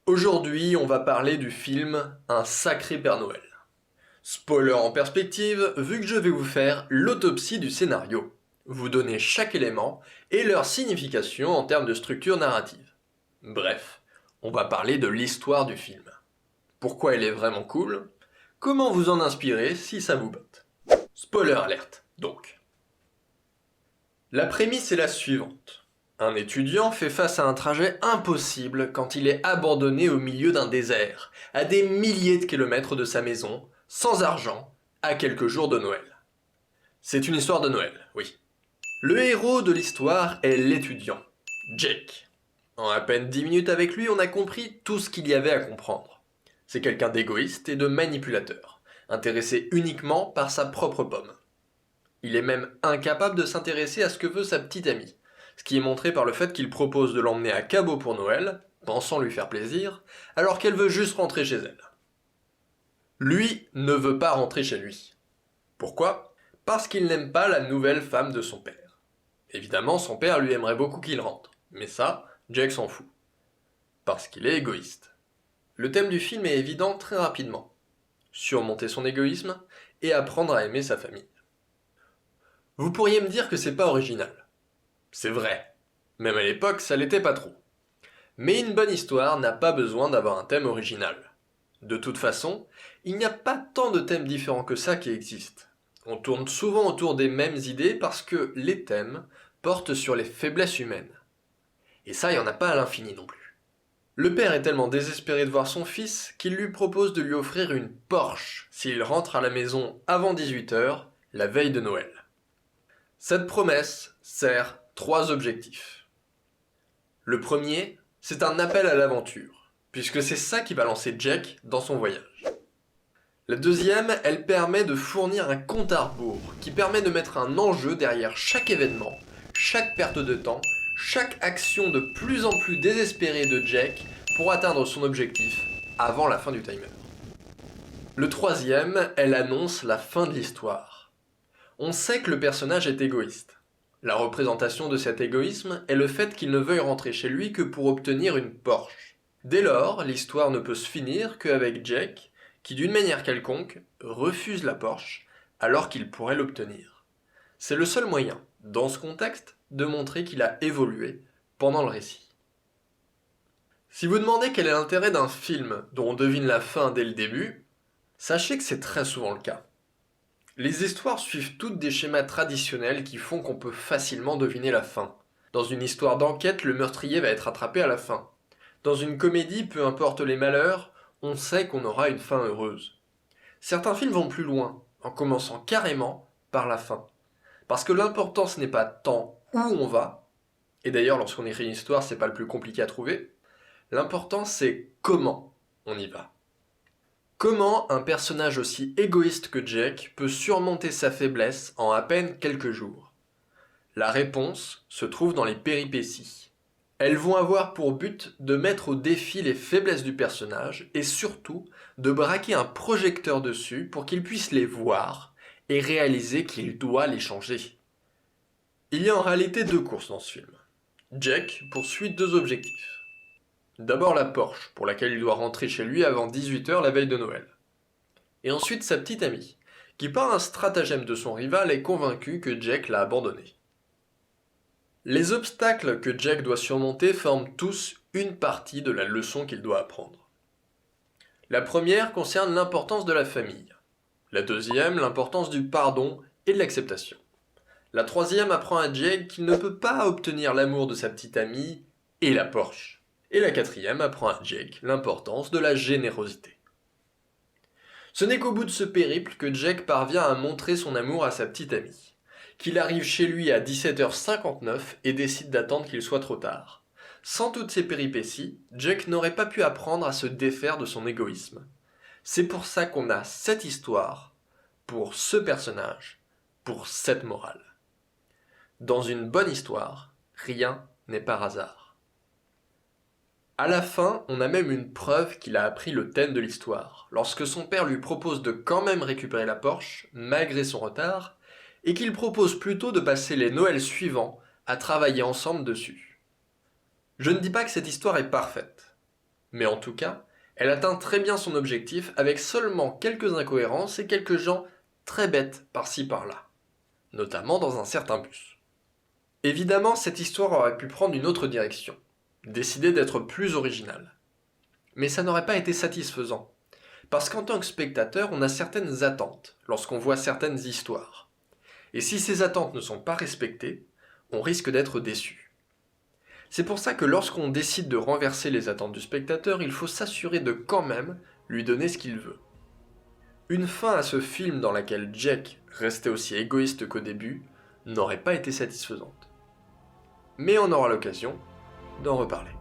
Aujourd'hui, on va parler du film Un sacré Père Noël. Spoiler en perspective, vu que je vais vous faire l'autopsie du scénario, vous donner chaque élément et leur signification en termes de structure narrative. Bref, on va parler de l'histoire du film. Pourquoi elle est vraiment cool? Comment vous en inspirer si ça vous botte? Spoiler alerte, donc. La prémisse est la suivante. Un étudiant fait face à un trajet impossible quand il est abandonné au milieu d'un désert, à des milliers de kilomètres de sa maison, sans argent, à quelques jours de Noël. C'est une histoire de Noël, oui. Le héros de l'histoire est l'étudiant, Jake. En à peine 10 minutes avec lui, on a compris tout ce qu'il y avait à comprendre. C'est quelqu'un d'égoïste et de manipulateur, intéressé uniquement par sa propre pomme. Il est même incapable de s'intéresser à ce que veut sa petite amie, ce qui est montré par le fait qu'il propose de l'emmener à Cabo pour Noël, pensant lui faire plaisir, alors qu'elle veut juste rentrer chez elle. Lui ne veut pas rentrer chez lui. Pourquoi? Parce qu'il n'aime pas la nouvelle femme de son père. Évidemment, son père lui aimerait beaucoup qu'il rentre, mais ça, Jack s'en fout. Parce qu'il est égoïste. Le thème du film est évident très rapidement. Surmonter son égoïsme et apprendre à aimer sa famille. Vous pourriez me dire que c'est pas original. C'est vrai. Même à l'époque, ça l'était pas trop. Mais une bonne histoire n'a pas besoin d'avoir un thème original. De toute façon, il n'y a pas tant de thèmes différents que ça qui existent. On tourne souvent autour des mêmes idées parce que les thèmes portent sur les faiblesses humaines. Et ça, il n'y en a pas à l'infini non plus. Le père est tellement désespéré de voir son fils qu'il lui propose de lui offrir une Porsche s'il rentre à la maison avant 18h, la veille de Noël. Cette promesse sert 3 objectifs. Le premier, c'est un appel à l'aventure, puisque c'est ça qui va lancer Jack dans son voyage. La deuxième, elle permet de fournir un compte à rebours, qui permet de mettre un enjeu derrière chaque événement, chaque perte de temps, chaque action de plus en plus désespérée de Jack pour atteindre son objectif avant la fin du timer. Le troisième, elle annonce la fin de l'histoire. On sait que le personnage est égoïste. La représentation de cet égoïsme est le fait qu'il ne veuille rentrer chez lui que pour obtenir une Porsche. Dès lors, l'histoire ne peut se finir qu'avec Jack, qui d'une manière quelconque refuse la Porsche alors qu'il pourrait l'obtenir. C'est le seul moyen, dans ce contexte, de montrer qu'il a évolué pendant le récit. Si vous demandez quel est l'intérêt d'un film dont on devine la fin dès le début, sachez que c'est très souvent le cas. Les histoires suivent toutes des schémas traditionnels qui font qu'on peut facilement deviner la fin. Dans une histoire d'enquête, le meurtrier va être attrapé à la fin. Dans une comédie, peu importe les malheurs, on sait qu'on aura une fin heureuse. Certains films vont plus loin, en commençant carrément par la fin. Parce que l'important ce n'est pas tant où on va, et d'ailleurs lorsqu'on écrit une histoire c'est pas le plus compliqué à trouver, l'important c'est comment on y va. Comment un personnage aussi égoïste que Jack peut surmonter sa faiblesse en à peine quelques jours? La réponse se trouve dans les péripéties. Elles vont avoir pour but de mettre au défi les faiblesses du personnage et surtout de braquer un projecteur dessus pour qu'il puisse les voir et réaliser qu'il doit les changer. Il y a en réalité 2 courses dans ce film. Jack poursuit 2 objectifs. D'abord la Porsche, pour laquelle il doit rentrer chez lui avant 18h la veille de Noël. Et ensuite sa petite amie, qui par un stratagème de son rival est convaincue que Jack l'a abandonnée. Les obstacles que Jack doit surmonter forment tous une partie de la leçon qu'il doit apprendre. La première concerne l'importance de la famille. La deuxième, l'importance du pardon et de l'acceptation. La troisième apprend à Jack qu'il ne peut pas obtenir l'amour de sa petite amie et la Porsche. Et la quatrième apprend à Jack l'importance de la générosité. Ce n'est qu'au bout de ce périple que Jack parvient à montrer son amour à sa petite amie, qu'il arrive chez lui à 17h59 et décide d'attendre qu'il soit trop tard. Sans toutes ces péripéties, Jack n'aurait pas pu apprendre à se défaire de son égoïsme. C'est pour ça qu'on a cette histoire, pour ce personnage, pour cette morale. Dans une bonne histoire, rien n'est par hasard. À la fin, on a même une preuve qu'il a appris le thème de l'histoire, lorsque son père lui propose de quand même récupérer la Porsche, malgré son retard, et qu'il propose plutôt de passer les Noëls suivants à travailler ensemble dessus. Je ne dis pas que cette histoire est parfaite, Mais en tout cas, elle atteint très bien son objectif avec seulement quelques incohérences et quelques gens très bêtes par-ci par-là, notamment dans un certain bus. Évidemment, cette histoire aurait pu prendre une autre direction, décider d'être plus originale. Mais ça n'aurait pas été satisfaisant, parce qu'en tant que spectateur, on a certaines attentes lorsqu'on voit certaines histoires. Et si ces attentes ne sont pas respectées, on risque d'être déçu. C'est pour ça que lorsqu'on décide de renverser les attentes du spectateur, il faut s'assurer de quand même lui donner ce qu'il veut. Une fin à ce film dans laquelle Jack restait aussi égoïste qu'au début n'aurait pas été satisfaisante. Mais on aura l'occasion d'en reparler.